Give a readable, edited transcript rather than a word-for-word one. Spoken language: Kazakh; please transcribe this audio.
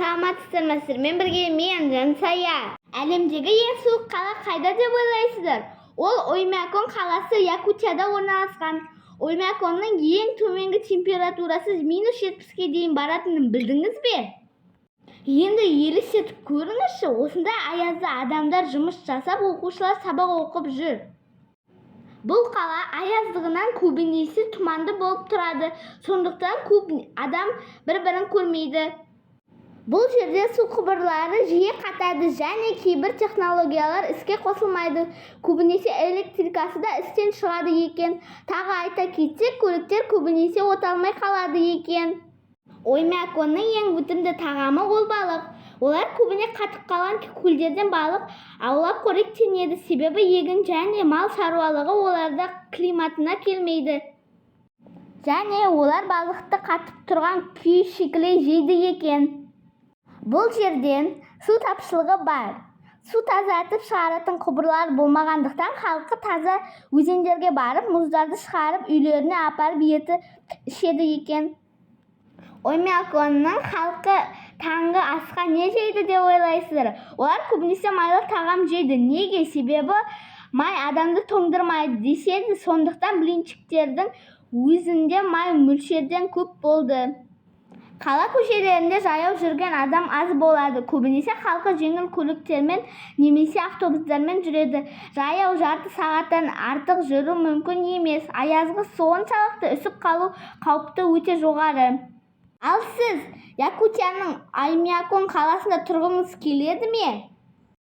Саламатсыздар ма сіздер? Мен бірге мен Жансая. Әлемдегі ең суық қала қайда деп ойлайсыздар? Ол Оймякон қаласы Якутияда орналасқан. Оймяконның ең төменгі температурасы -70-ке дейін баратынын білдіңіз бе? Енді елестетіп көріңізші, осындай аязда адамдар жұмыс жасап, оқушылар сабақ оқып жүр. Бұл қала аяздығынан көбінесе тұманды болып тұрады, сондықтан көп адам бір-бірін көрмейді. Бұл жерде су құбырлары жиі қатады және кейбір технологиялар іске қосылмайды. Көбінесе электрикасы да істен шығады екен. Тағы айта кетсек, көліктер көбінесе оталмай қалады екен. Оймяконның ең өтімді тағамы ол балық. Олар көбіне қатып қалған көлдерден балық аулап қоректенеді, себебі егін және мал шаруашылығы оларда климатына келмейді. Және олар балықты қатып тұрған күй шикілі жейді екен. Бұл жерден су тапшылығы бар. Су тазартып шығаратын құбырлар болмағандықтан халқы таза өзендерге барып, мұздарды шығарып, үйлеріне апарып етіп ішеді екен. Оймяконның халқы таңғы асқа не жейді деп ойлайсыздар? Олар көбінесе майлы тағам жейді. Неге? Себебі май адамды тоңдырмайды деседі, сондықтан блинчиктердің өзінде май мөлшерден көп болды. Қала көшелерінде жаяу жүрген адам аз болады. Көбінесе халқы жеңіл көліктермен немесе автобустармен жүреді. Жаяу жарты сағаттан артық жүру мүмкін емес. Аязғы соншалықты үсіп қалу қауіпті өте жоғары. Ал сіз Якутияның Оймякон қаласында тұрғыңыз келеді ме?